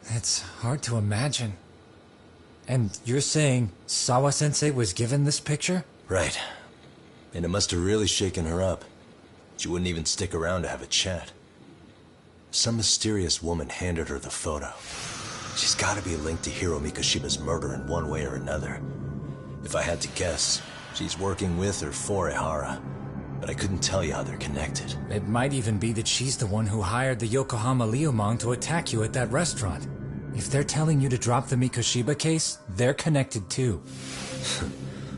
It's hard to imagine. And you're saying Sawa-sensei was given this picture? Right. And it must have really shaken her up. She wouldn't even stick around to have a chat. Some mysterious woman handed her the photo. She's got to be linked to Hiro Mikoshiba's murder in one way or another. If I had to guess, she's working with or for Ehara. But I couldn't tell you how they're connected. It might even be that she's the one who hired the Yokohama Liumang to attack you at that restaurant. If they're telling you to drop the Mikoshiba case, they're connected too.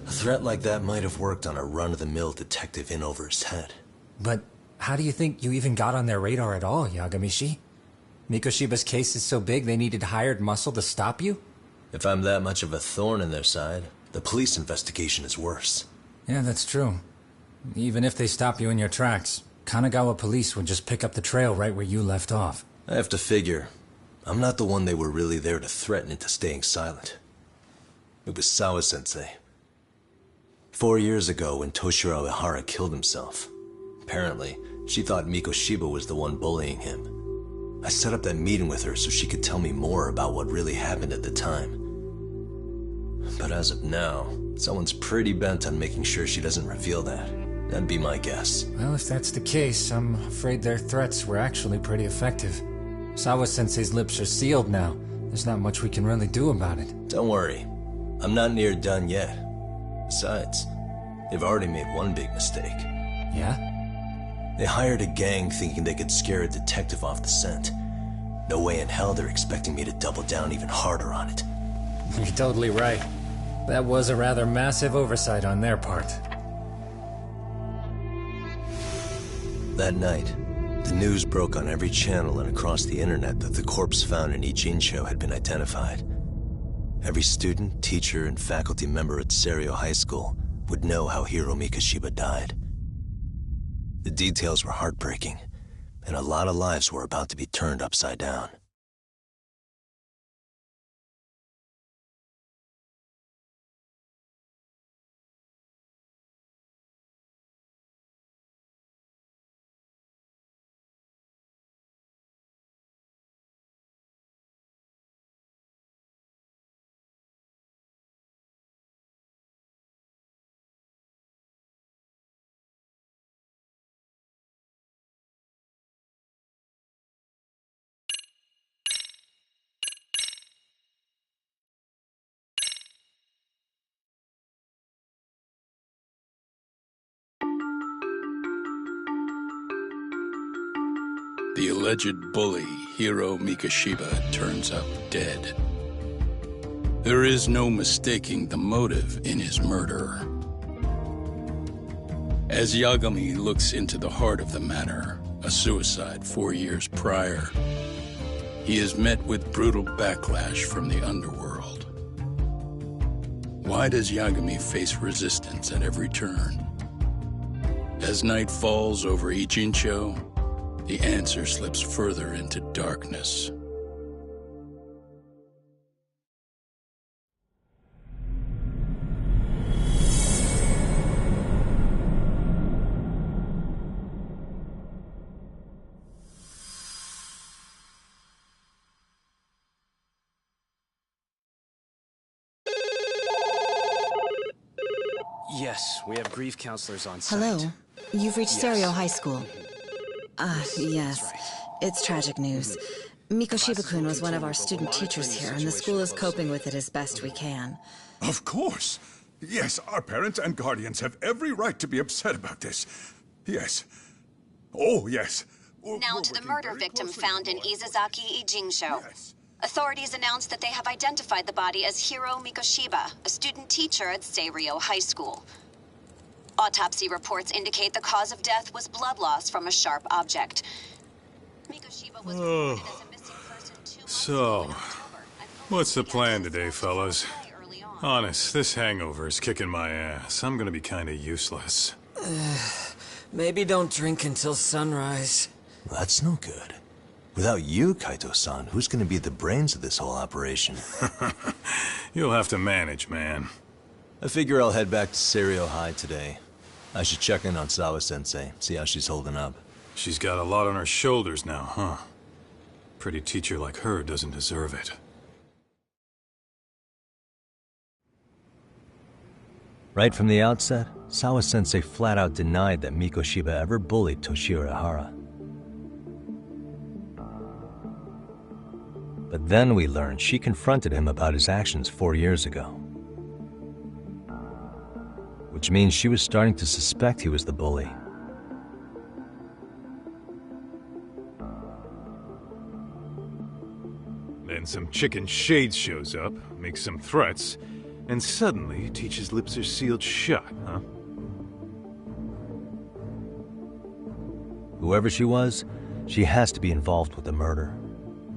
A threat like that might have worked on a run-of-the-mill detective in over his head. But how do you think you even got on their radar at all, Yagamishi? Mikoshiba's case is so big they needed hired muscle to stop you? If I'm that much of a thorn in their side, the police investigation is worse. Yeah, that's true. Even if they stop you in your tracks, Kanagawa police would just pick up the trail right where you left off. I have to figure, I'm not the one they were really there to threaten into staying silent. It was Sawa-sensei. 4 years ago when Toshiro Ehara killed himself, apparently, she thought Mikoshiba was the one bullying him. I set up that meeting with her so she could tell me more about what really happened at the time. But as of now, someone's pretty bent on making sure she doesn't reveal that. That'd be my guess. Well, if that's the case, I'm afraid their threats were actually pretty effective. Sawa-sensei's lips are sealed now. There's not much we can really do about it. Don't worry. I'm not near done yet. Besides, they've already made one big mistake. Yeah? They hired a gang thinking they could scare a detective off the scent. No way in hell they're expecting me to double down even harder on it. You're totally right. That was a rather massive oversight on their part. That night, the news broke on every channel and across the internet that the corpse found in Ichincho had been identified. Every student, teacher, and faculty member at Serio High School would know how Hiro Mikoshiba died. The details were heartbreaking, and a lot of lives were about to be turned upside down. The alleged bully, Hiro Mikoshiba, turns up dead. There is no mistaking the motive in his murder. As Yagami looks into the heart of the matter, a suicide 4 years prior, he is met with brutal backlash from the underworld. Why does Yagami face resistance at every turn? As night falls over Ichincho, the answer slips further into darkness. Yes, we have grief counselors on site. Hello. You've reached Yes. Serio High School. Yes. That's right. It's tragic news. Mikoshiba-kun was one of our student teachers here, and the school is coping with it as best we can. Of course. Yes, our parents and guardians have every right to be upset about this. Yes. Oh, yes. Now We're to the working murder very victim closely found in with law Izazaki Ijincho. Yes. Authorities announced that they have identified the body as Hiro Mikoshiba, a student teacher at Seiryo High School. Autopsy reports indicate the cause of death was blood loss from a sharp object. Mikoshiba was reported as a missing person 2 months So, ago in October, and what's the police plan began today, to fellas? suspect early on. Honest, this hangover is kicking my ass. I'm gonna be kinda useless. Maybe don't drink until sunrise. Well, that's no good. Without you, Kaito-san, who's gonna be the brains of this whole operation? You'll have to manage, man. I figure I'll head back to Serio High today. I should check in on Sawa-sensei, see how she's holding up. She's got a lot on her shoulders now, huh? pretty teacher like her doesn't deserve it. Right from the outset, Sawa-sensei flat out denied that Mikoshiba ever bullied Toshiro Ihara. But then we learned she confronted him about his actions 4 years ago. Which means she was starting to suspect he was the bully. Then some chicken shades shows up, makes some threats, and suddenly Teach's lips are sealed shut, huh? Whoever she was, she has to be involved with the murder.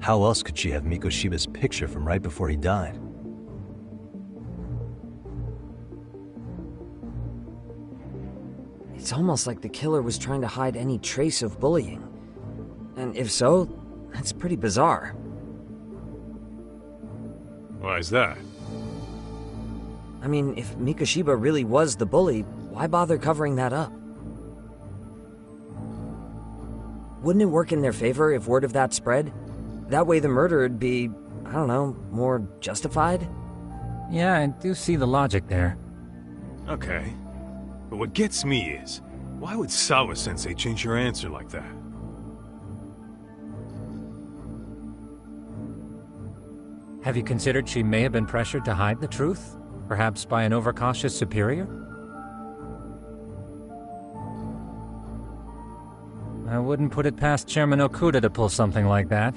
How else could she have Mikoshiba's picture from right before he died? It's almost like the killer was trying to hide any trace of bullying. And if so, that's pretty bizarre. Why is that? I mean, if Mikoshiba really was the bully, why bother covering that up? Wouldn't it work in their favor if word of that spread? That way the murder would be, I don't know, more justified? Yeah, I do see the logic there. Okay. But what gets me is, why would Sawa-sensei change her answer like that? Have you considered she may have been pressured to hide the truth? Perhaps by an overcautious superior? I wouldn't put it past Chairman Okuda to pull something like that.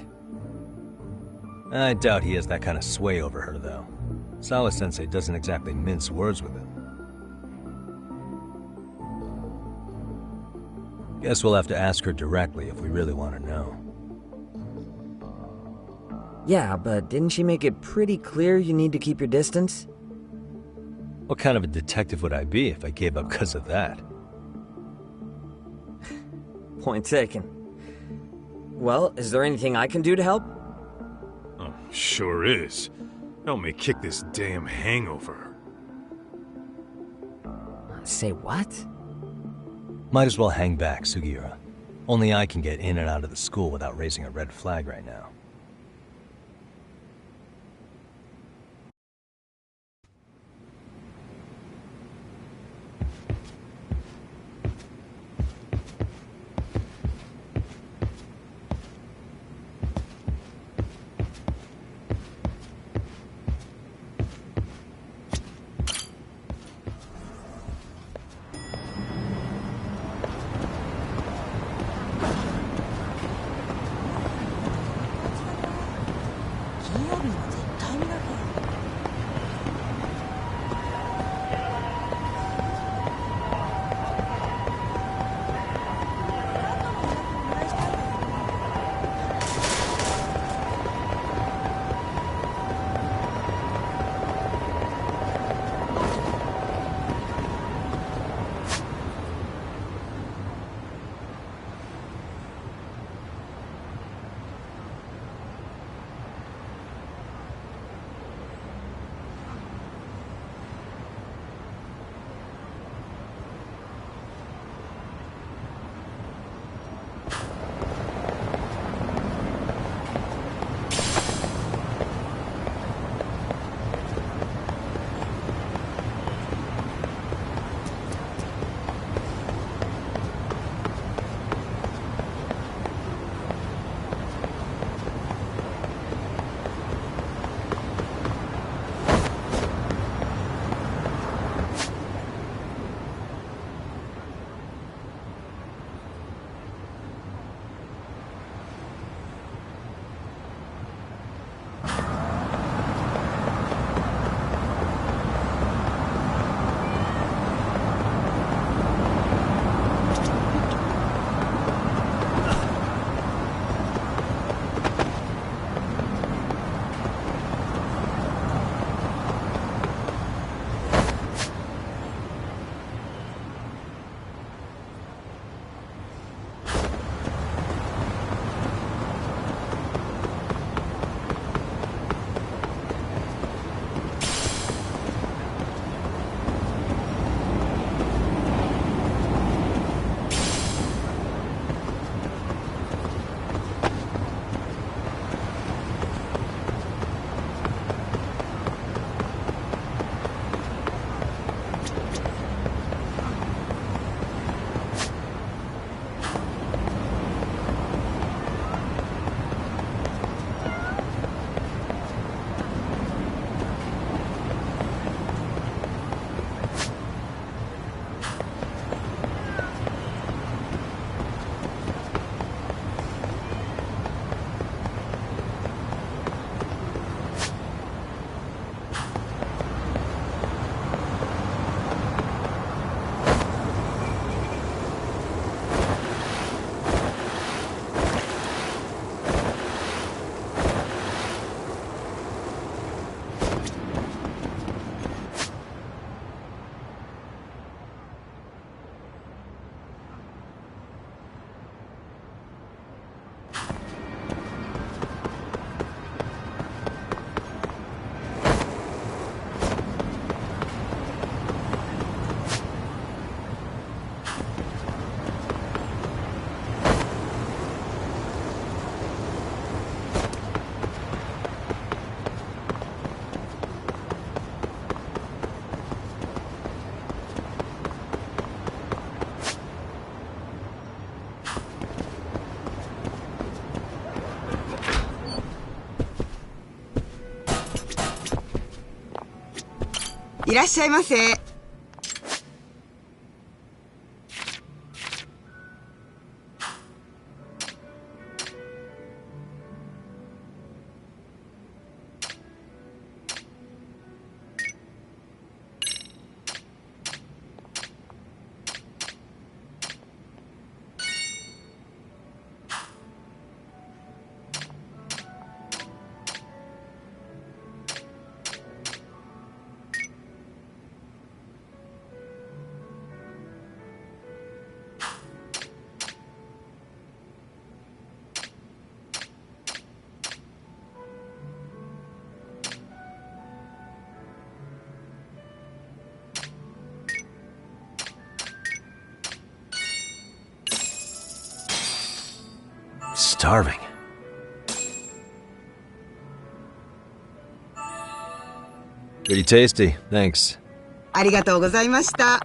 I doubt he has that kind of sway over her, though. Sawa-sensei doesn't exactly mince words with him. Guess we'll have to ask her directly if we really want to know. Yeah, but didn't she make it pretty clear you need to keep your distance? What kind of a detective would I be if I gave up because of that? Point taken. Well, is there anything I can do to help? Oh, sure is. Help me kick this damn hangover. Say what? Might as well hang back, Sugiura. Only I can get in and out of the school without raising a red flag right now. いらっしゃいませ。Starving. Pretty tasty, thanks. ありがとうございました。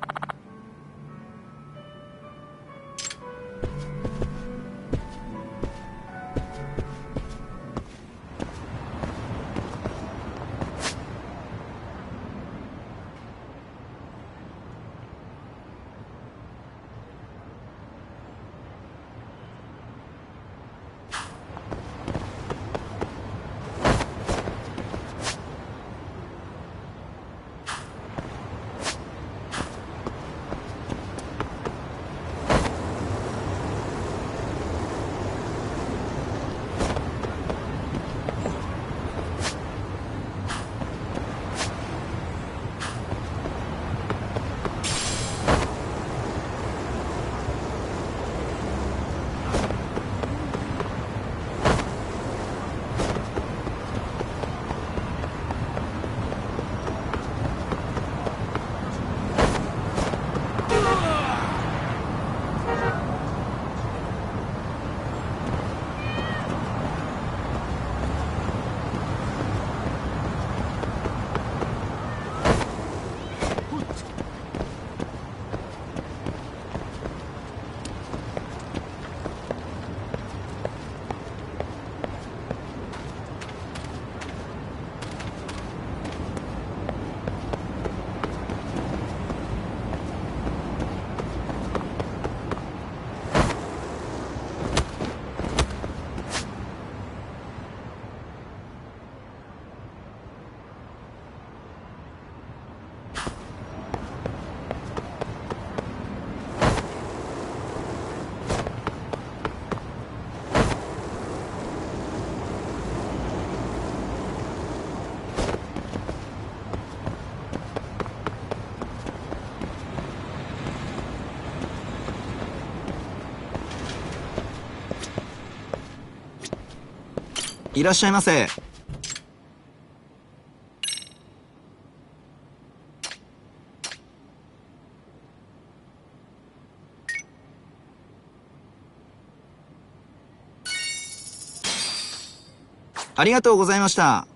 いらっしゃいませ。ありがとうございました。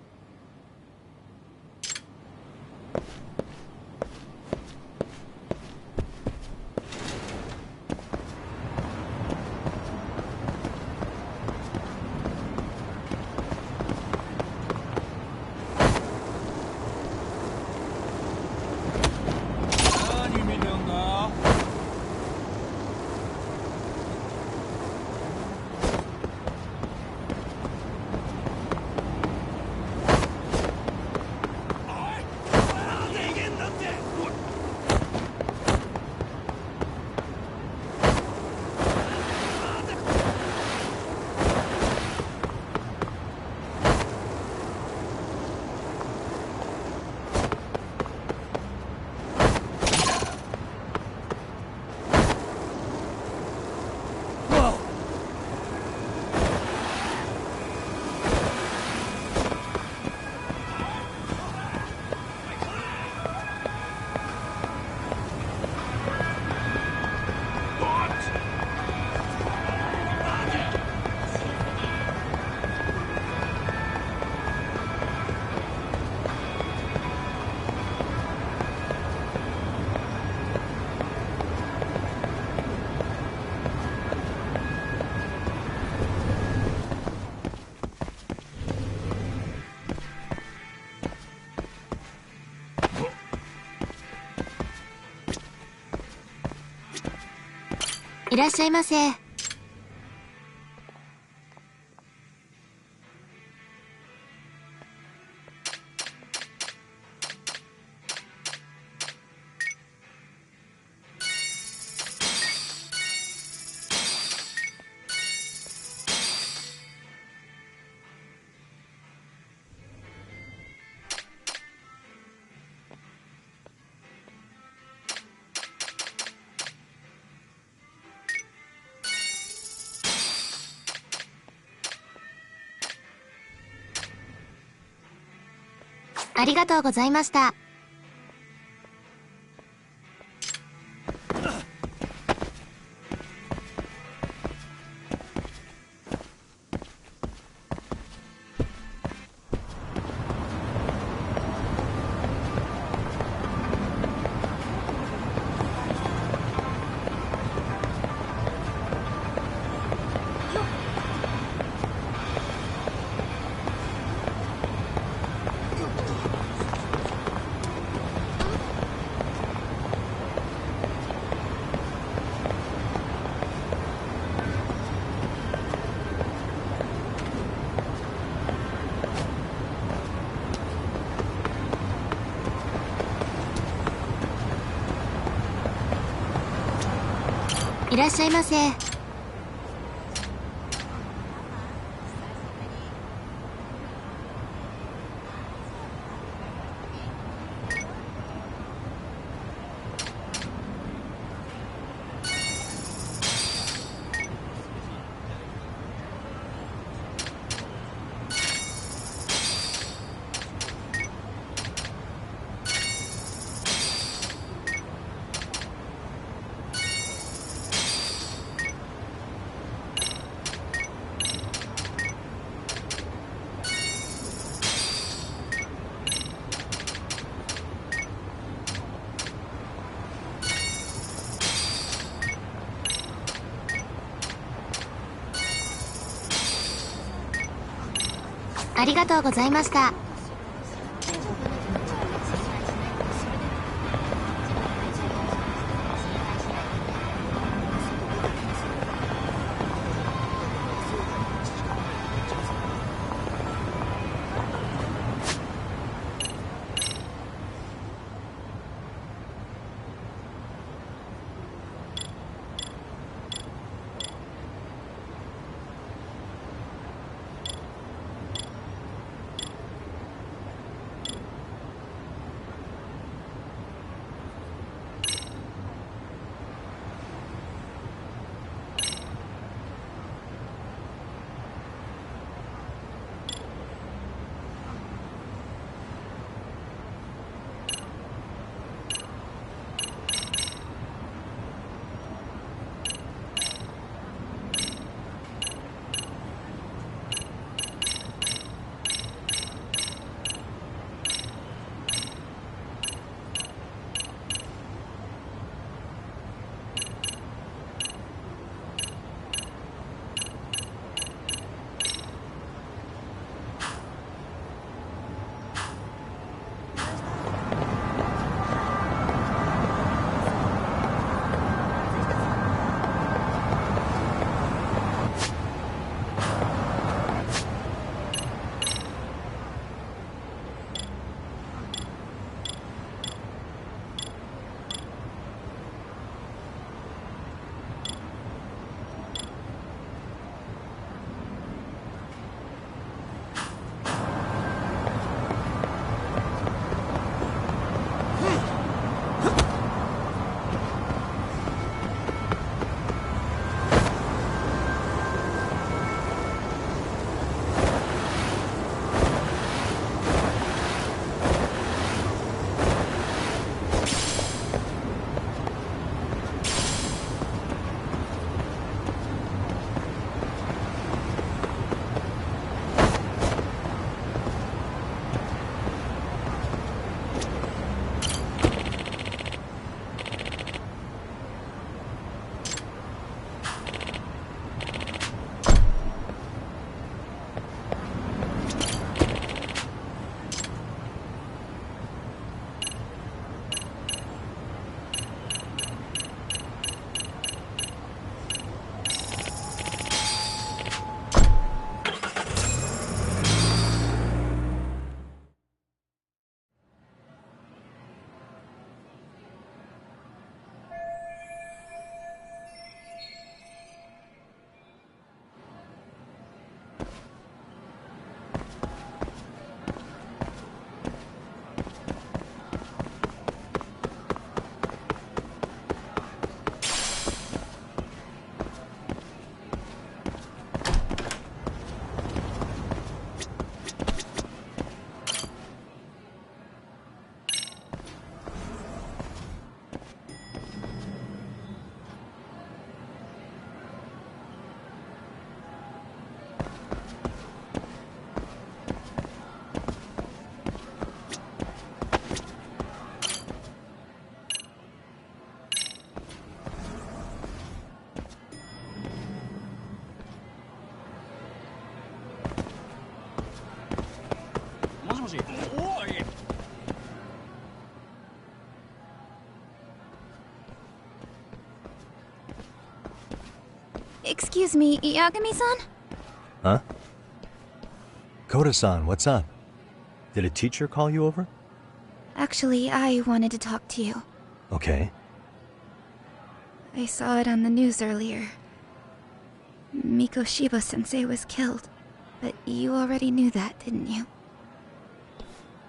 いらっしゃいませ。ありがとうございました。いらっしゃいませ。ありがとうございました。Excuse me, Yagami-san? Huh? Koda-san, what's up? Did a teacher call you over? Actually, I wanted to talk to you. Okay. I saw it on the news earlier. Mikoshiba-sensei was killed. But you already knew that, didn't you?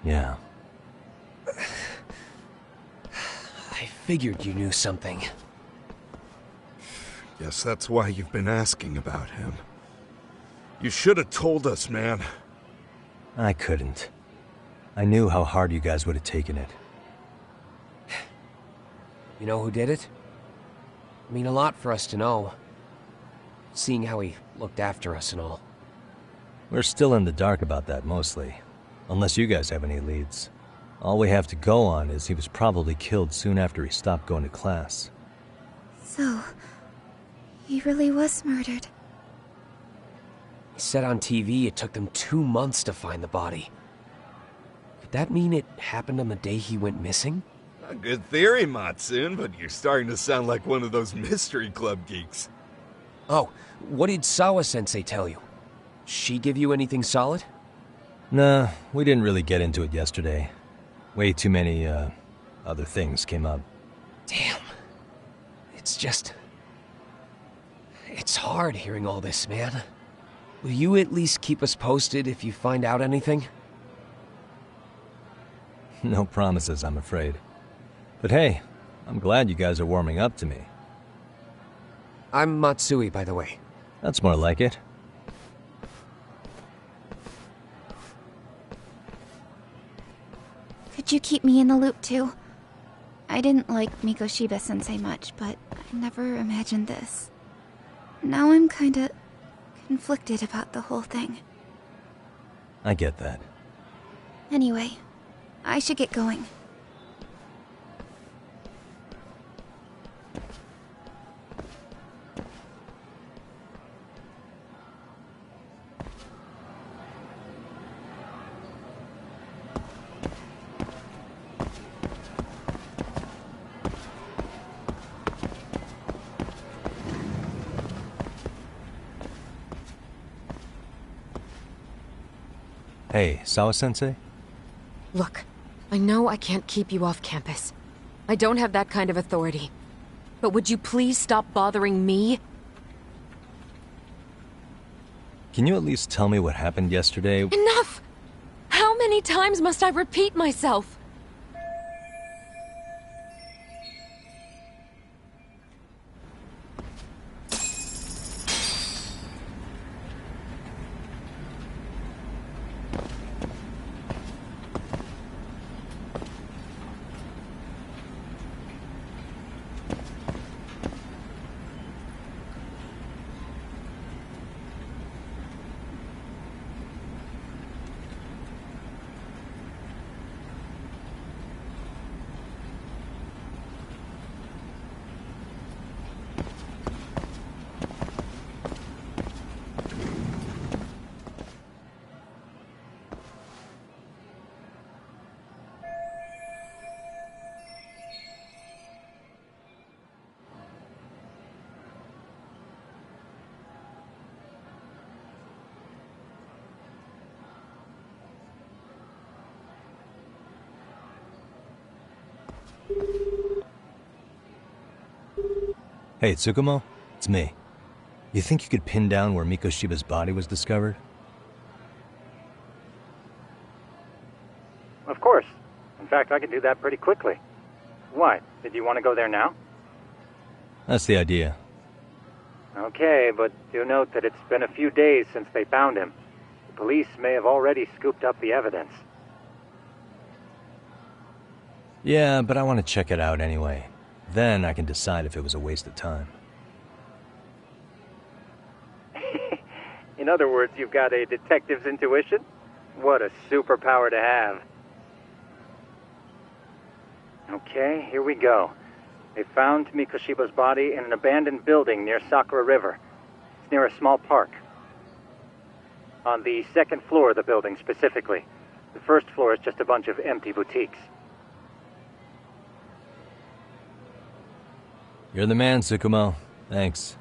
Yeah. I figured you knew something. Guess that's why you've been asking about him. You should have told us, man. I couldn't. I knew how hard you guys would have taken it. You know who did it? I mean, a lot for us to know. Seeing how he looked after us and all. We're still in the dark about that, mostly. Unless you guys have any leads. All we have to go on is he was probably killed soon after he stopped going to class. So, he really was murdered. He said on TV it took them 2 months to find the body. Could that mean it happened on the day he went missing? A good theory, Matsun, but you're starting to sound like one of those mystery club geeks. Oh, what did Sawa-sensei tell you? She give you anything solid? Nah, we didn't really get into it yesterday. Way too many, other things came up. Damn. It's just... It's hard hearing all this, man. Will you at least keep us posted if you find out anything? No promises, I'm afraid. But hey, I'm glad you guys are warming up to me. I'm Matsui, by the way. That's more like it. Could you keep me in the loop too? I didn't like Mikoshiba-sensei much, but I never imagined this. Now I'm kinda conflicted about the whole thing. I get that. Anyway, I should get going. Hey, Sawa-sensei? Look, I know I can't keep you off campus. I don't have that kind of authority. But would you please stop bothering me? Can you at least tell me what happened yesterday? Enough! How many times must I repeat myself? Hey, Tsukumo? It's me. You think you could pin down where Mikoshiba's body was discovered? Of course. In fact, I could do that pretty quickly. What? Did you want to go there now? That's the idea. Okay, but do note that it's been a few days since they found him. The police may have already scooped up the evidence. Yeah, but I want to check it out anyway. Then I can decide if it was a waste of time. In other words, you've got a detective's intuition? What a superpower to have. Okay, here we go. They found Mikoshiba's body in an abandoned building near Sakura River. It's near a small park. On the second floor of the building, specifically. The first floor is just a bunch of empty boutiques. You're the man, Tsukumo. Thanks.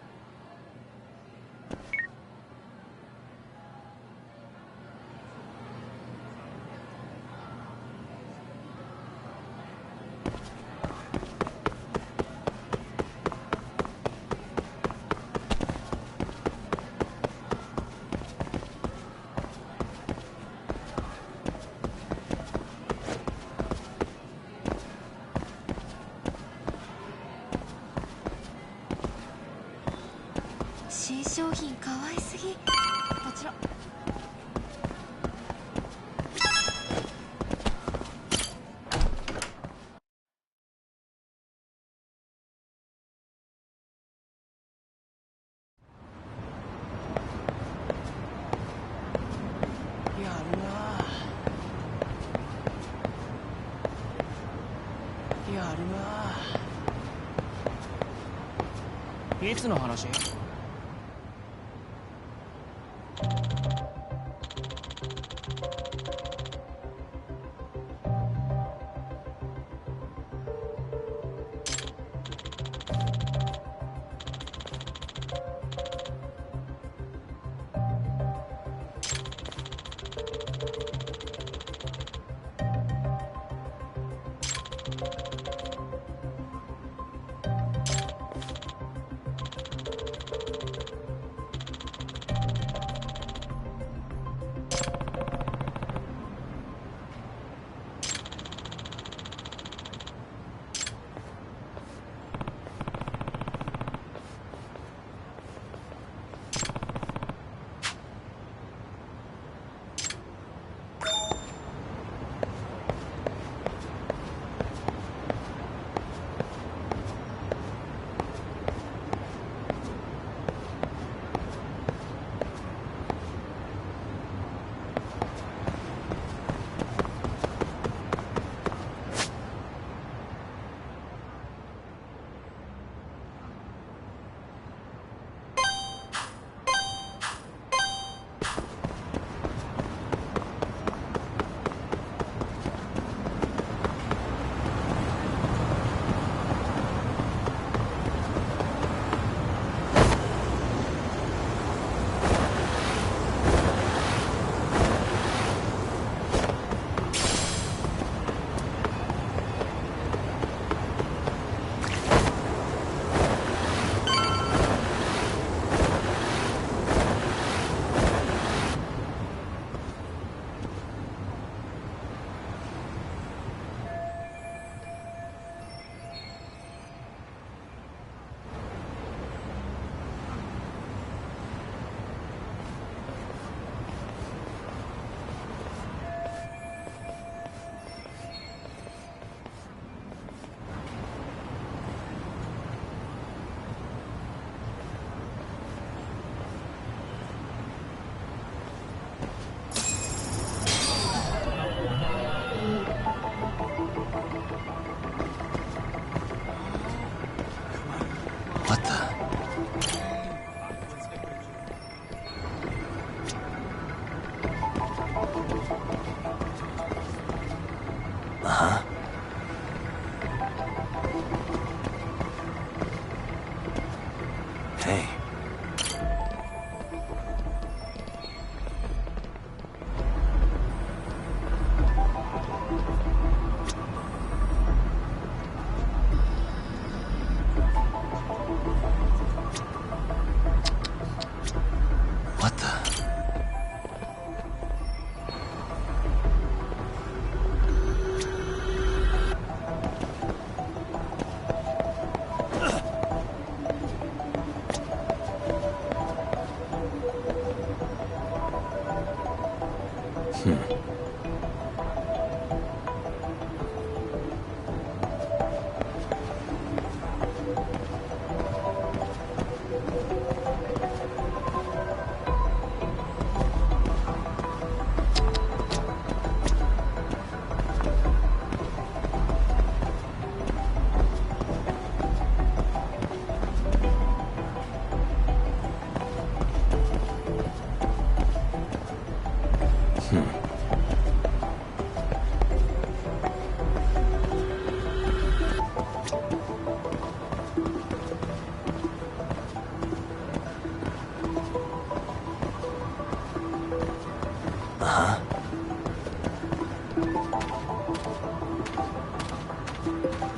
What the?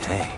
Hey.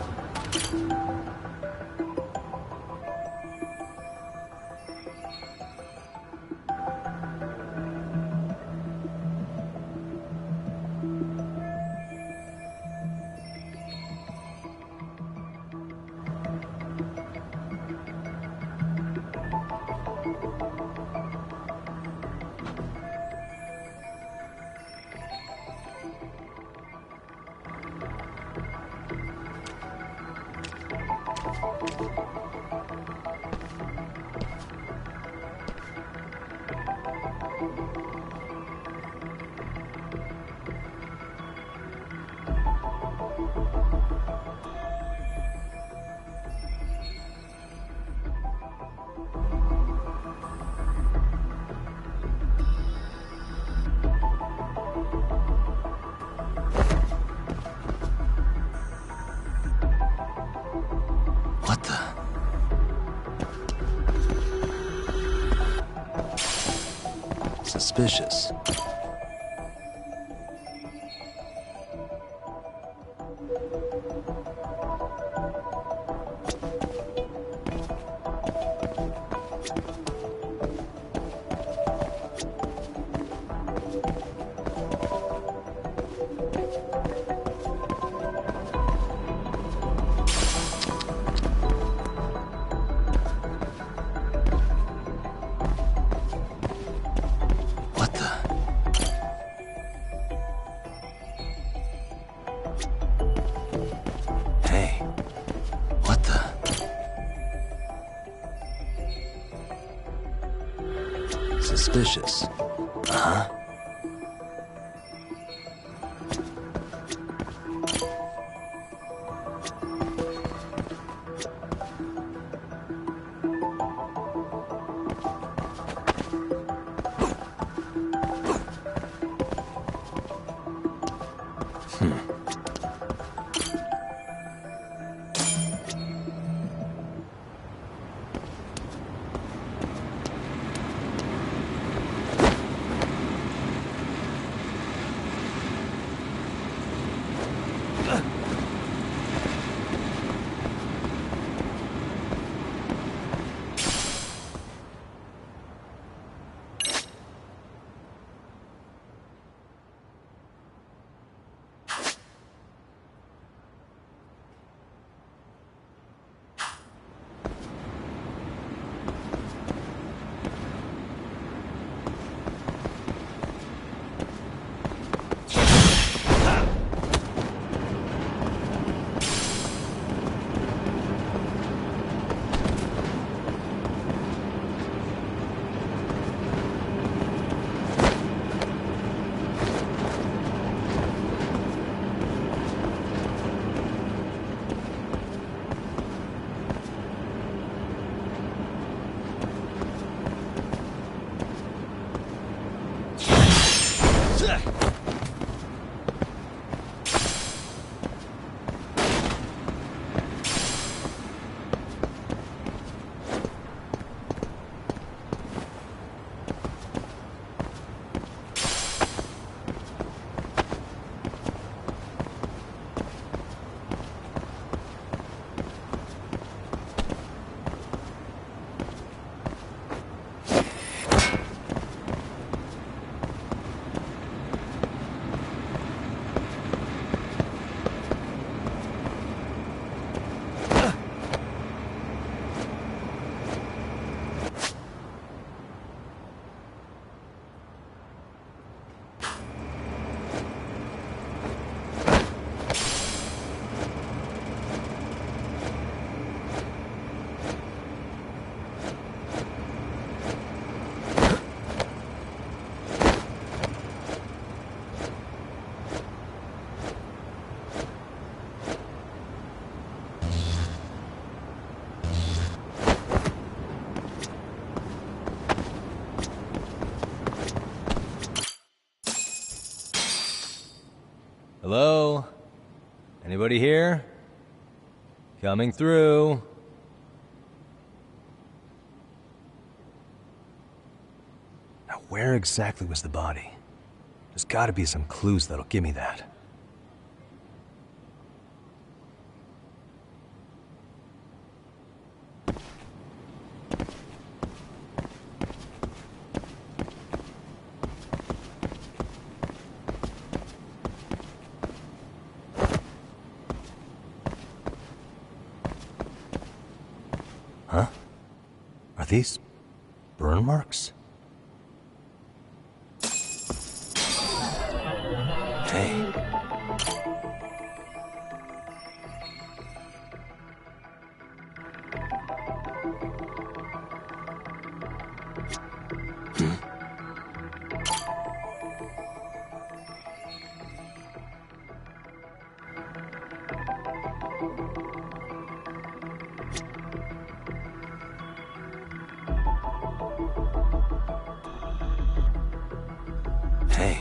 What the? Suspicious. What the? Hey. What the? Suspicious. Uh-huh. Hello? Anybody here? Coming through. Now, where exactly was the body? There's gotta be some clues that'll give me that. Huh? Are these burn marks? Hey. Hey.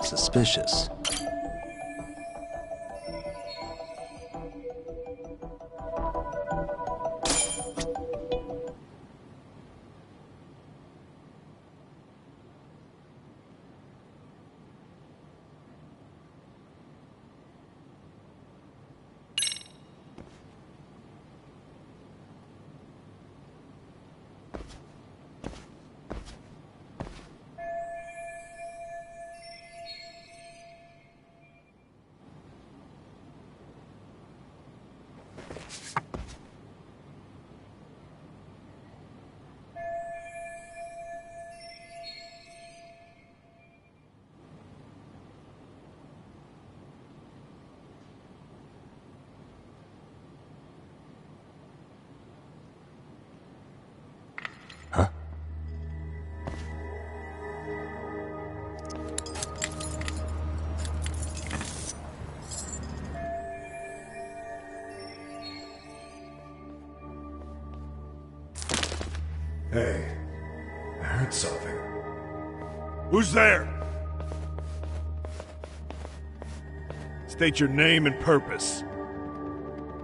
Suspicious. Hey, I heard something. Who's there? State your name and purpose.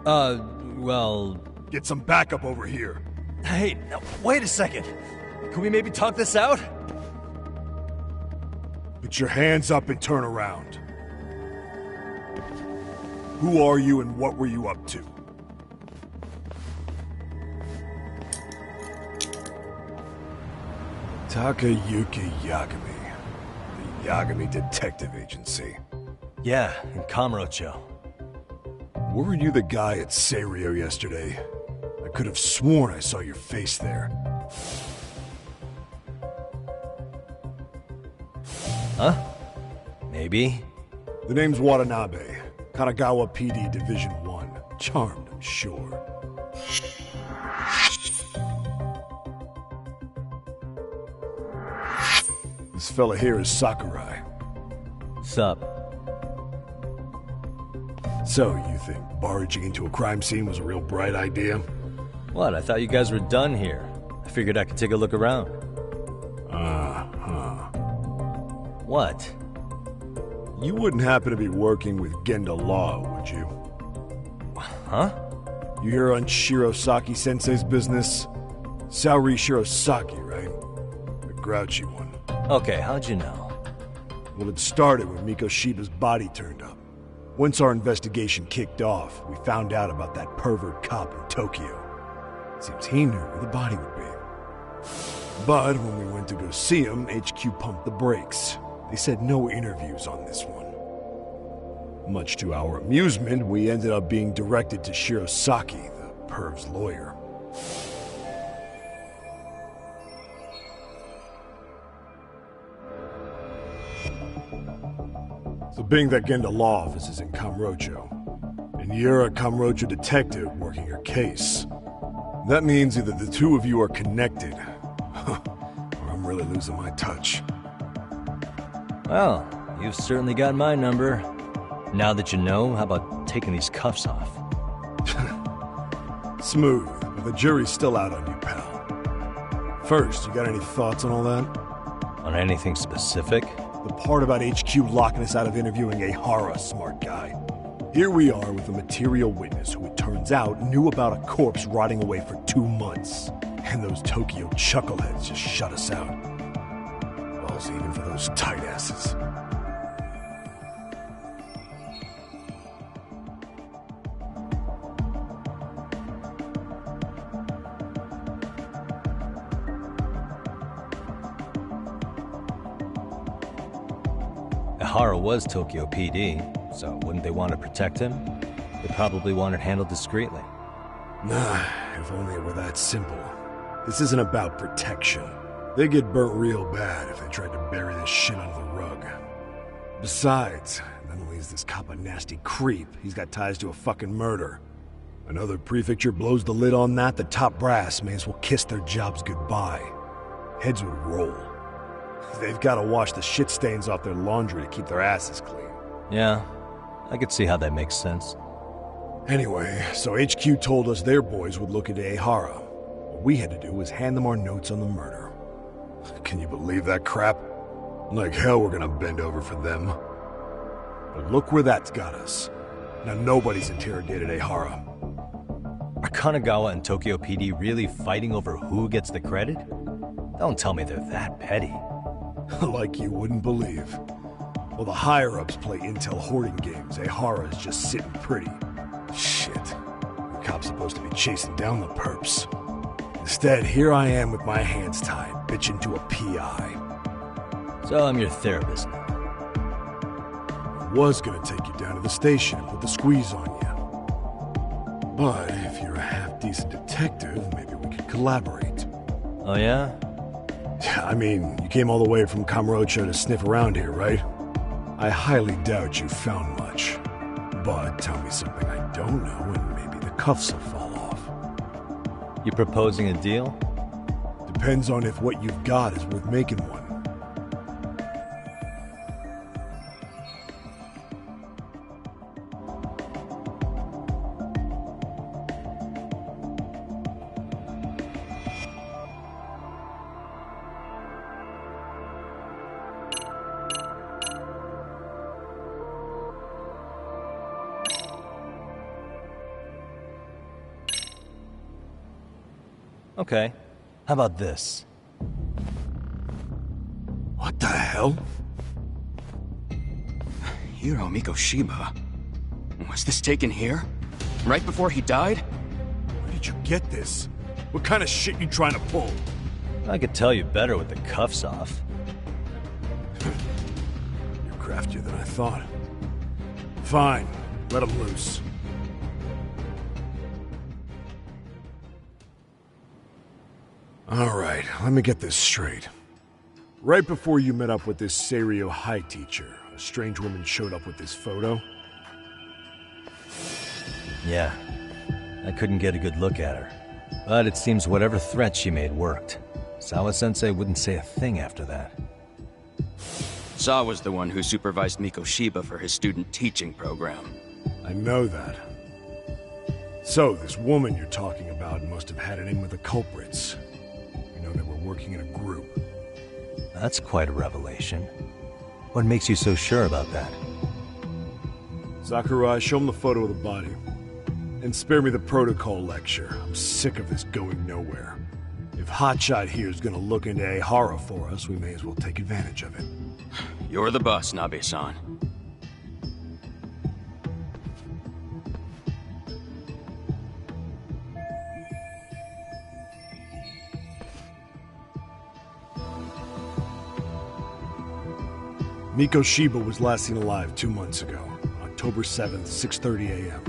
Well... Get some backup over here. Hey, now, wait a second. Can we maybe talk this out? Put your hands up and turn around. Who are you and what were you up to? Takayuki Yagami. The Yagami Detective Agency. Yeah, in Kamurocho. Weren't you the guy at Serio yesterday? I could have sworn I saw your face there. Huh? Maybe. The name's Watanabe. Kanagawa PD Division 1. Charmed, I'm sure. This fella here is Sakurai. Sup? So, you think barging into a crime scene was a real bright idea? What? I thought you guys were done here. I figured I could take a look around. What? You wouldn't happen to be working with Genda Law, would you? Huh? You hear on Shirosaki-sensei's business? Saori Shirosaki, right? The grouchy one. Okay, how'd you know? Well, it started when Mikoshiba's body turned up. Once our investigation kicked off, we found out about that pervert cop in Tokyo. Seems he knew where the body would be. But when we went to go see him, HQ pumped the brakes. They said no interviews on this one. Much to our amusement, we ended up being directed to Shirosaki, the perv's lawyer. So being that Genda Law office is in Kamurocho, and you're a Kamurocho detective working your case, that means either the two of you are connected, I'm really losing my touch. Well, you've certainly got my number. Now that you know, how about taking these cuffs off? Smooth, but the jury's still out on you, pal. First, you got any thoughts on all that? On anything specific? The part about HQ locking us out of interviewing a Hara, smart guy. Here we are with a material witness who it turns out knew about a corpse rotting away for 2 months. And those Tokyo chuckleheads just shut us out. Balls even for those tight asses. Hara was Tokyo PD, so wouldn't they want to protect him? They probably want it handled discreetly. Nah, if only it were that simple. This isn't about protection. They get burnt real bad if they tried to bury this shit under the rug. Besides, not only is this cop a nasty creep, he's got ties to a fucking murder. Another prefecture blows the lid on that, the top brass may as well kiss their jobs goodbye. Heads would roll. They've got to wash the shit stains off their laundry to keep their asses clean. Yeah, I could see how that makes sense. Anyway, so HQ told us their boys would look into Ehara. What we had to do was hand them our notes on the murder. Can you believe that crap? Like hell we're gonna bend over for them. But look where that's got us. Now nobody's interrogated Ehara. Are Kanagawa and Tokyo PD really fighting over who gets the credit? Don't tell me they're that petty. Like you wouldn't believe. While the higher-ups play intel hoarding games, Ehara is just sitting pretty. Shit. The cop's supposed to be chasing down the perps. Instead, here I am with my hands tied, bitching to a PI. So I'm your therapist now. I was gonna take you down to the station and put the squeeze on you. But if you're a half-decent detective, maybe we could collaborate. Oh yeah? I mean, you came all the way from Kamurocho to sniff around here, right? I highly doubt you found much. But tell me something I don't know and maybe the cuffs will fall off. You proposing a deal? Depends on if what you've got is worth making one. Okay. How about this? What the hell? Hiro Mikoshiba. Was this taken here? Right before he died? Where did you get this? What kind of shit you trying to pull? I could tell you better with the cuffs off. You're craftier than I thought. Fine. Let him loose. Alright, let me get this straight. Right before you met up with this Seiryo High teacher, a strange woman showed up with this photo? Yeah. I couldn't get a good look at her. But it seems whatever threat she made worked. Sawa-sensei wouldn't say a thing after that. Saw was the one who supervised Mikoshiba for his student teaching program. I know that. So, this woman you're talking about must have had it in with the culprits. You know, they were working in a group. That's quite a revelation. What makes you so sure about that? Sakurai, show him the photo of the body. And spare me the protocol lecture. I'm sick of this going nowhere. If Hotshot here is gonna look into Ehara for us, we may as well take advantage of it. You're the boss, Nabe-san. Mikoshiba was last seen alive 2 months ago, October 7th, 6:30 a.m.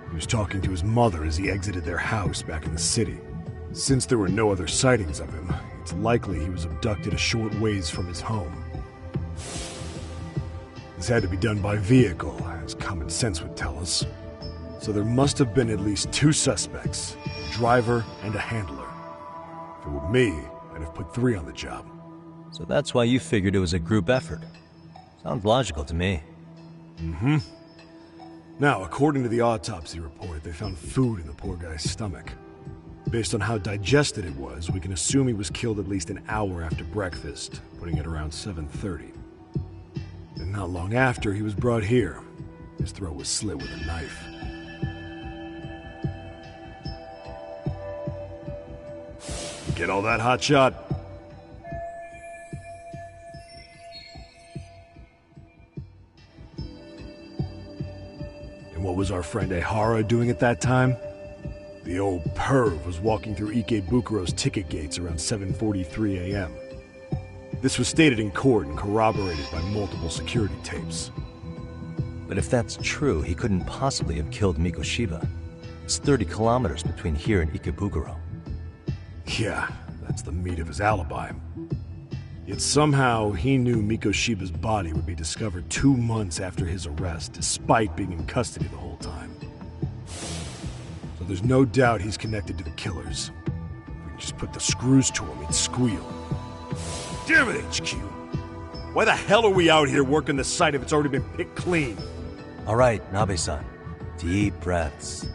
He was talking to his mother as he exited their house back in the city. Since there were no other sightings of him, it's likely he was abducted a short ways from his home. This had to be done by vehicle, as common sense would tell us. So there must have been at least 2 suspects, a driver and a handler. If it were me, I'd have put 3 on the job. So that's why you figured it was a group effort. Sounds logical to me. Mm-hmm. Now, according to the autopsy report, they found food in the poor guy's stomach. Based on how digested it was, we can assume he was killed at least an hour after breakfast, putting it around 7:30. And not long after, he was brought here. His throat was slit with a knife. Get all that, hotshot? And what was our friend Ehara doing at that time? The old perv was walking through Ikebukuro's ticket gates around 7:43 a.m. This was stated in court and corroborated by multiple security tapes. But if that's true, he couldn't possibly have killed Mikoshiba. It's 30 kilometers between here and Ikebukuro. Yeah, that's the meat of his alibi. Yet somehow he knew Mikoshiba's body would be discovered 2 months after his arrest, despite being in custody the whole time. So there's no doubt he's connected to the killers. If we can just put the screws to him, he'd squeal. Damn it, HQ! Why the hell are we out here working the site if it's already been picked clean? All right, Nabe-san. Deep breaths.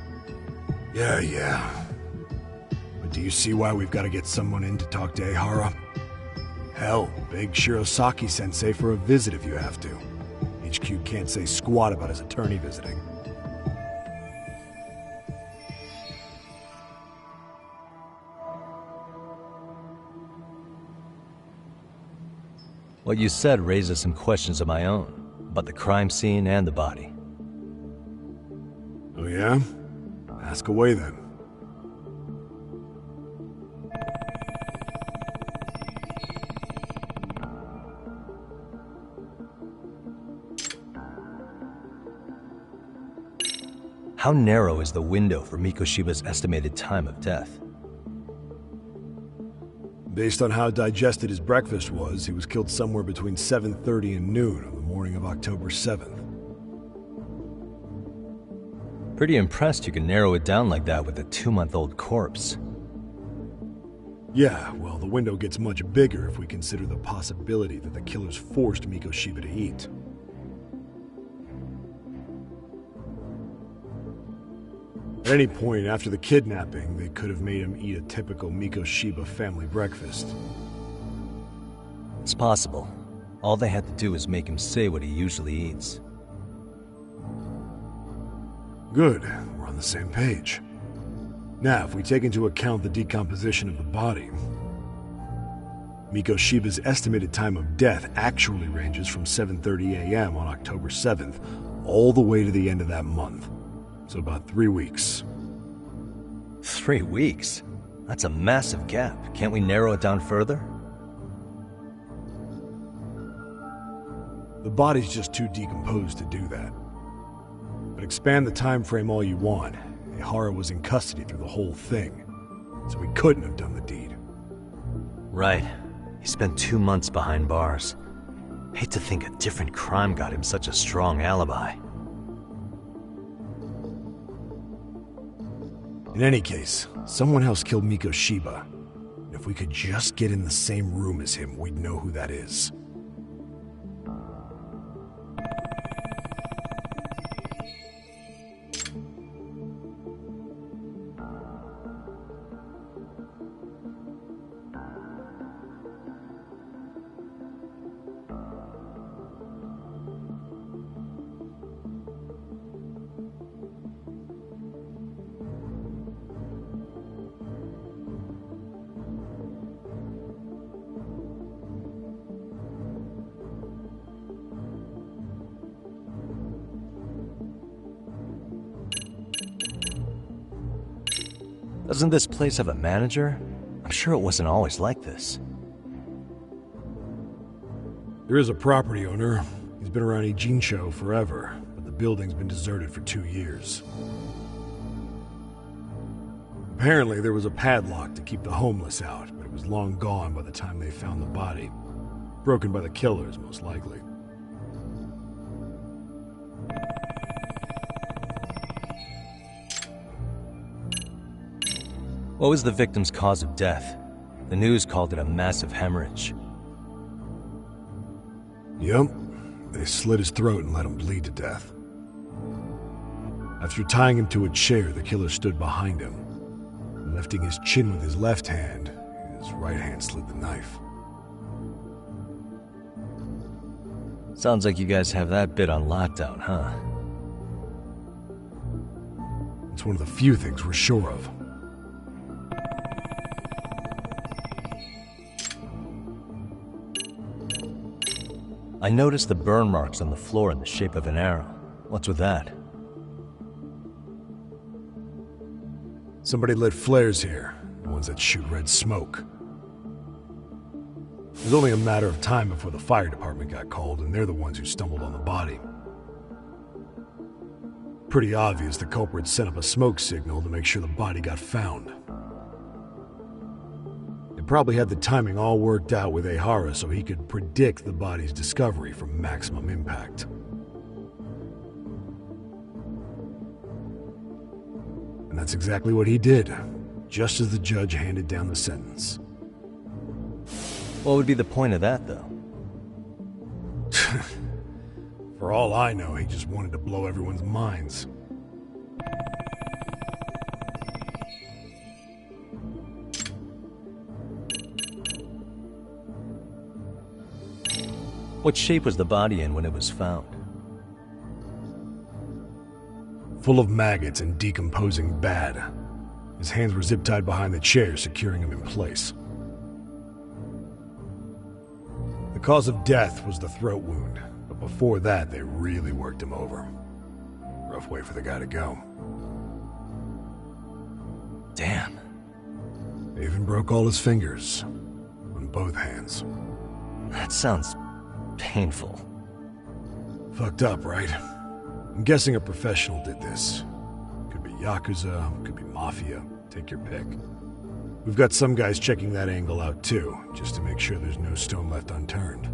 Yeah. But do you see why we've got to get someone in to talk to Ehara? Hell, beg Shirosaki-sensei for a visit if you have to. HQ can't say squat about his attorney visiting. What you said raises some questions of my own, about the crime scene and the body. Oh yeah? Ask away then. How narrow is the window for Mikoshiba's estimated time of death? Based on how digested his breakfast was, he was killed somewhere between 7:30 and noon on the morning of October 7th. Pretty impressed you can narrow it down like that with a 2-month-old corpse. Yeah, well, the window gets much bigger if we consider the possibility that the killers forced Mikoshiba to eat. At any point after the kidnapping, they could have made him eat a typical Mikoshiba family breakfast. It's possible. All they had to do was make him say what he usually eats. Good, we're on the same page. Now, if we take into account the decomposition of the body, Mikoshiba's estimated time of death actually ranges from 7:30 a.m. on October 7th all the way to the end of that month. So about 3 weeks. 3 weeks? That's a massive gap. Can't we narrow it down further? The body's just too decomposed to do that. But expand the time frame all you want. Ehara was in custody through the whole thing, so he couldn't have done the deed. Right. He spent 2 months behind bars. Hate to think a different crime got him such a strong alibi. In any case, someone else killed Mikoshiba. And if we could just get in the same room as him, we'd know who that is. Doesn't this place have a manager? I'm sure it wasn't always like this. There is a property owner. He's been around Ijincho forever, but the building's been deserted for 2 years. Apparently, there was a padlock to keep the homeless out, but it was long gone by the time they found the body. Broken by the killers, most likely. What was the victim's cause of death? The news called it a massive hemorrhage. Yup. They slit his throat and let him bleed to death. After tying him to a chair, the killer stood behind him. Lifting his chin with his left hand, his right hand slid the knife. Sounds like you guys have that bit on lockdown, huh? It's one of the few things we're sure of. I noticed the burn marks on the floor in the shape of an arrow. What's with that? Somebody lit flares here, the ones that shoot red smoke. It was only a matter of time before the fire department got called, and they're the ones who stumbled on the body. Pretty obvious the culprit set up a smoke signal to make sure the body got found. They probably had the timing all worked out with Ehara so he could predict the body's discovery from maximum impact. And that's exactly what he did, just as the judge handed down the sentence. What would be the point of that, though? For all I know, he just wanted to blow everyone's minds. What shape was the body in when it was found? Full of maggots and decomposing bad. His hands were zip-tied behind the chair, securing him in place. The cause of death was the throat wound, but before that, they really worked him over. Rough way for the guy to go. Damn. They even broke all his fingers, on both hands. That sounds painful. Fucked up, right? I'm guessing a professional did this. Could be Yakuza, could be Mafia, take your pick. We've got some guys checking that angle out too, just to make sure there's no stone left unturned.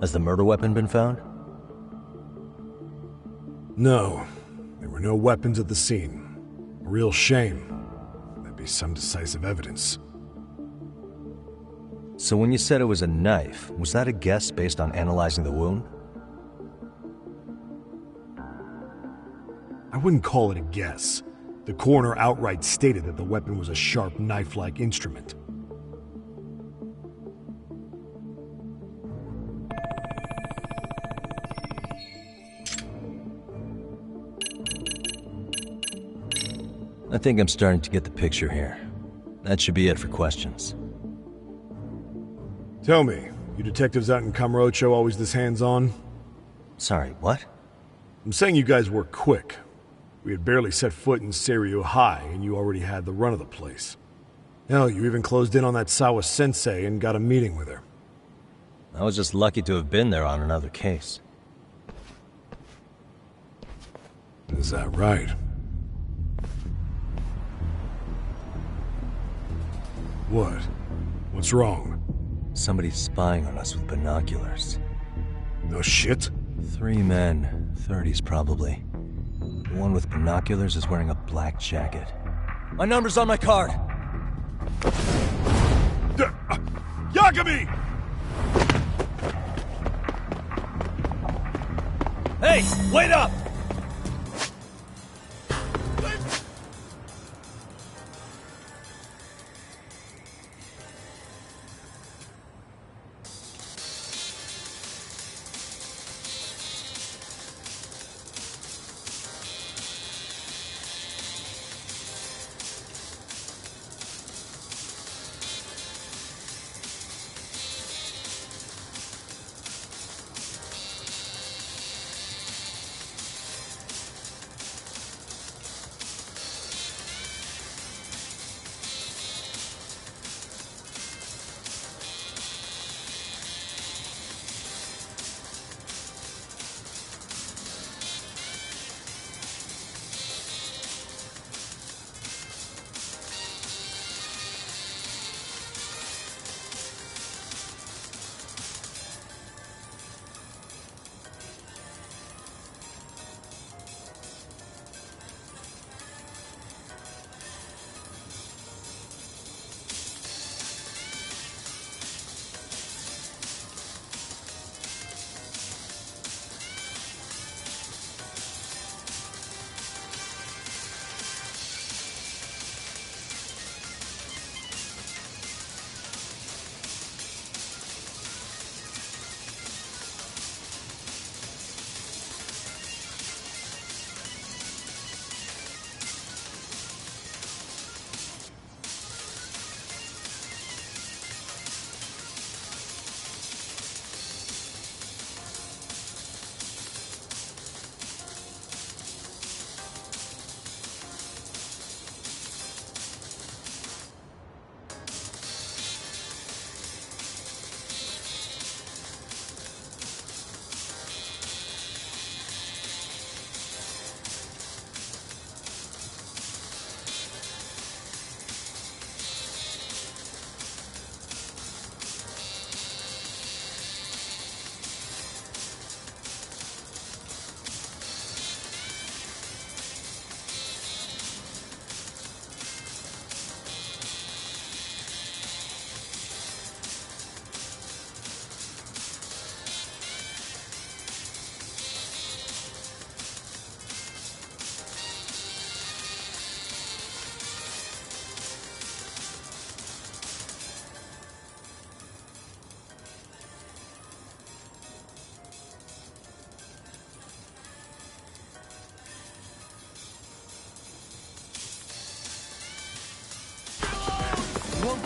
Has the murder weapon been found? No, there were no weapons at the scene. A real shame. That'd be some decisive evidence. So when you said it was a knife, was that a guess based on analyzing the wound? I wouldn't call it a guess. The coroner outright stated that the weapon was a sharp knife-like instrument. I think I'm starting to get the picture here. That should be it for questions. Tell me, you detectives out in Kamurocho always this hands-on? Sorry, what? I'm saying you guys work quick. We had barely set foot in Seiryu High, and you already had the run of the place. Hell, you even closed in on that Sawa-sensei and got a meeting with her. I was just lucky to have been there on another case. Is that right? What? What's wrong? Somebody's spying on us with binoculars. No shit? 3 men, 30s probably. The one with binoculars is wearing a black jacket. My number's on my card! Yagami! Hey, wait up!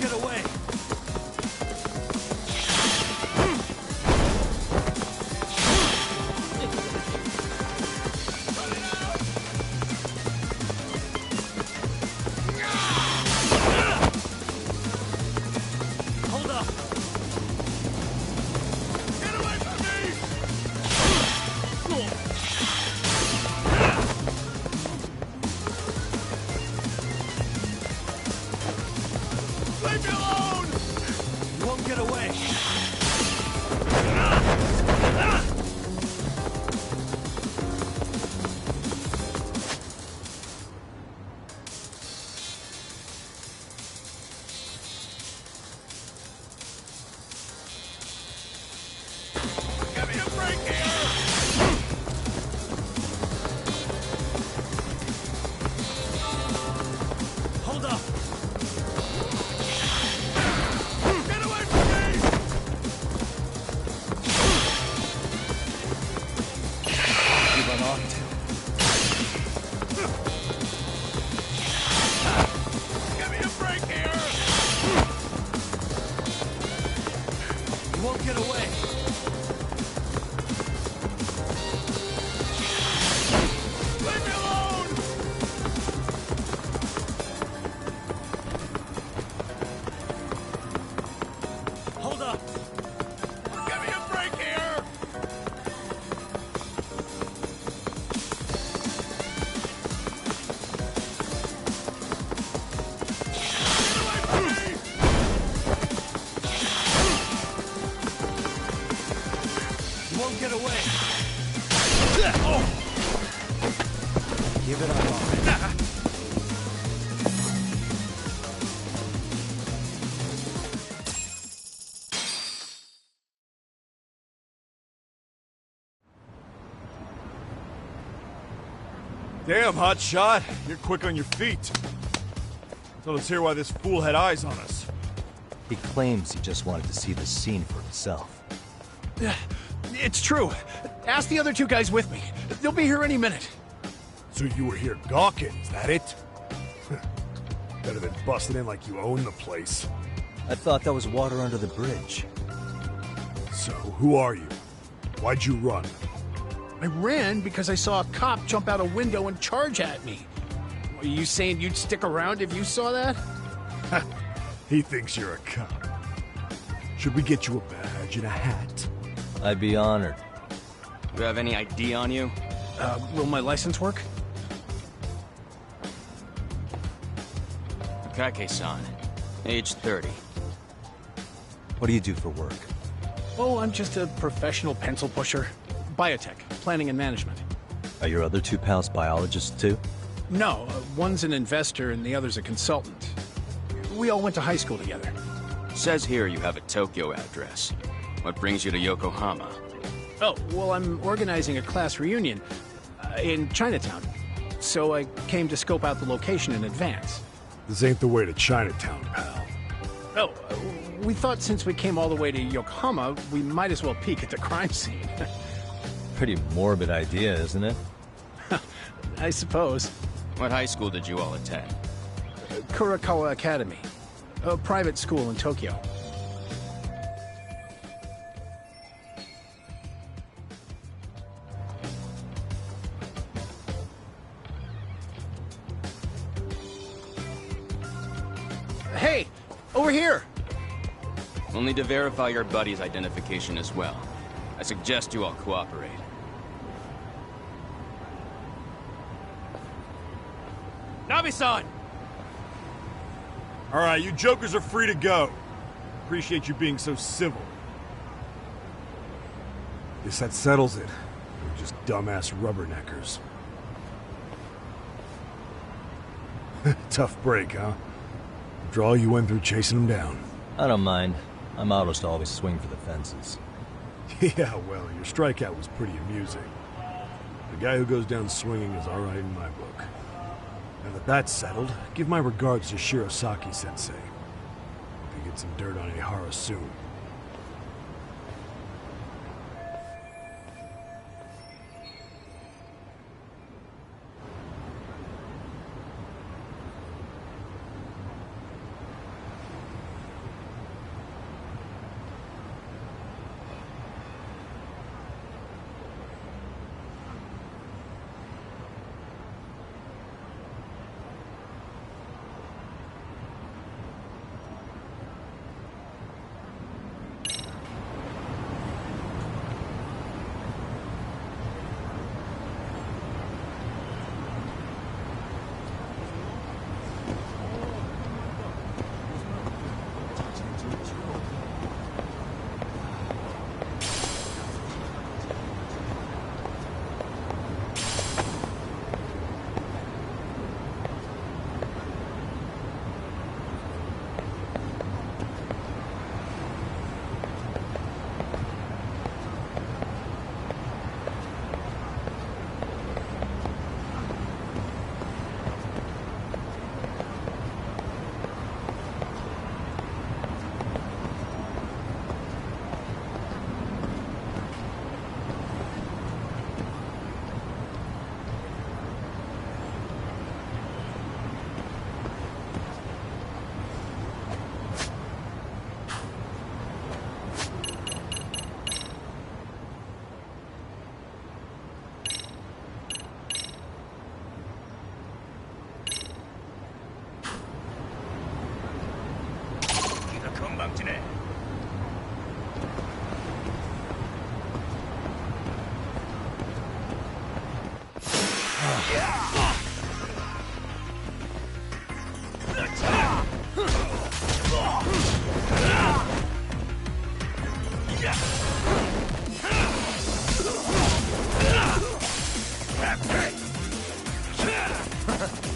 get away! Hold up! Get away from me! Leave me alone! You won't get away! Give me a break here! Hold up! Get away from me! You run off to. Give me a break here! You won't get away! Leave me alone! Hold up! Give me a break here! Get away from me! You won't get away! Oh! Give it up, all right. Damn, hotshot. You're quick on your feet. So let's hear why this fool had eyes on us. He claims he just wanted to see the scene for himself. It's true. Ask the other two guys with me. They'll be here any minute. So you were here gawking, is that it? Better than busting in like you own the place. I thought that was water under the bridge. So, who are you? Why'd you run? I ran because I saw a cop jump out a window and charge at me. Are you saying you'd stick around if you saw that? He thinks you're a cop. Should we get you a badge and a hat? I'd be honored. You have any ID on you? Will my license work? Kake-san, age 30. What do you do for work? Oh, I'm just a professional pencil pusher. Biotech, planning and management. Are your other two pals biologists too? No, one's an investor and the other's a consultant. We all went to high school together. Says here you have a Tokyo address. What brings you to Yokohama? Oh, well, I'm organizing a class reunion in Chinatown. So I came to scope out the location in advance. This ain't the way to Chinatown, pal. Oh, we thought since we came all the way to Yokohama, we might as well peek at the crime scene. Pretty morbid idea, isn't it? I suppose. What high school did you all attend? Kurakawa Academy, a private school in Tokyo. Hey, over here! We'll need to verify your buddy's identification as well. I suggest you all cooperate. Nabi-san! Alright, you jokers are free to go. Appreciate you being so civil. Guess that settles it. We're just dumbass rubberneckers. Tough break, huh? After all you went through chasing them down. I don't mind. My motto's to always swing for the fences. Yeah, well, your strikeout was pretty amusing. The guy who goes down swinging is alright in my book. Now that that's settled, give my regards to Shirosaki-sensei. Hope you get some dirt on Ihara soon.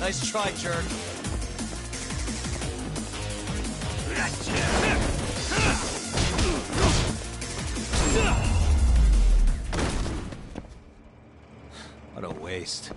Nice try, jerk. What a waste.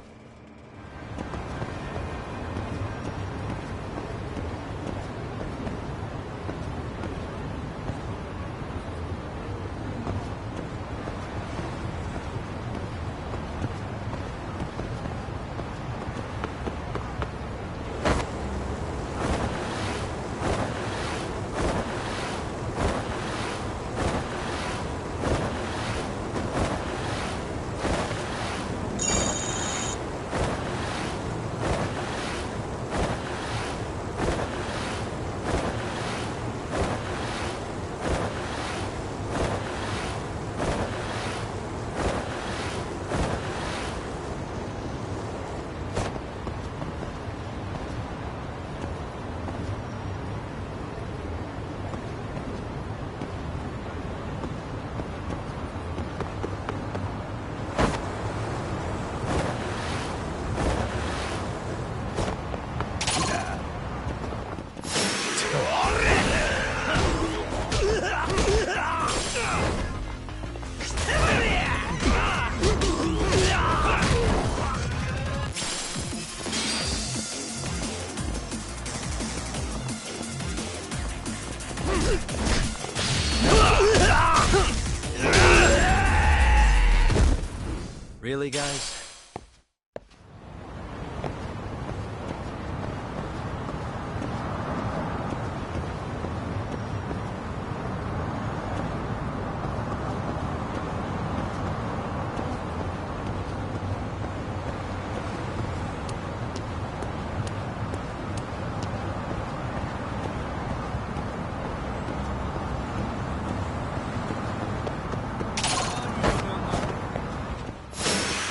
Really, guys?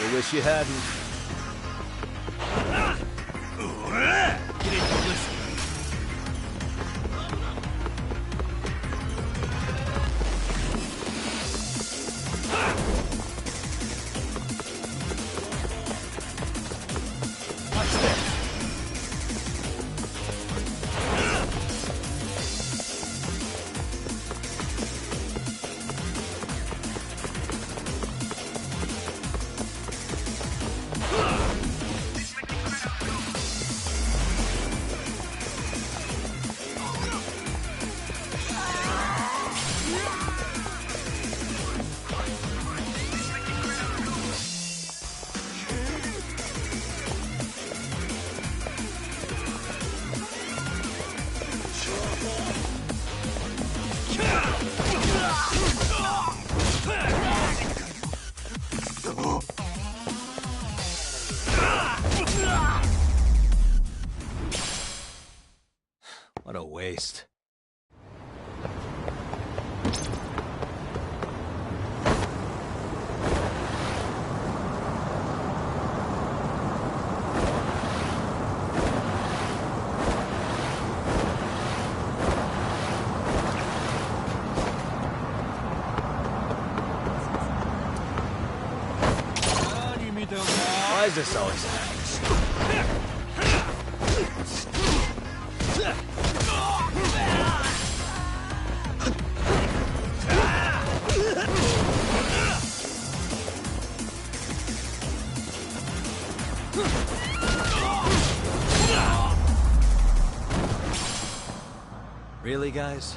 I wish you hadn't. What a waste. Why is this always happening? Really, guys?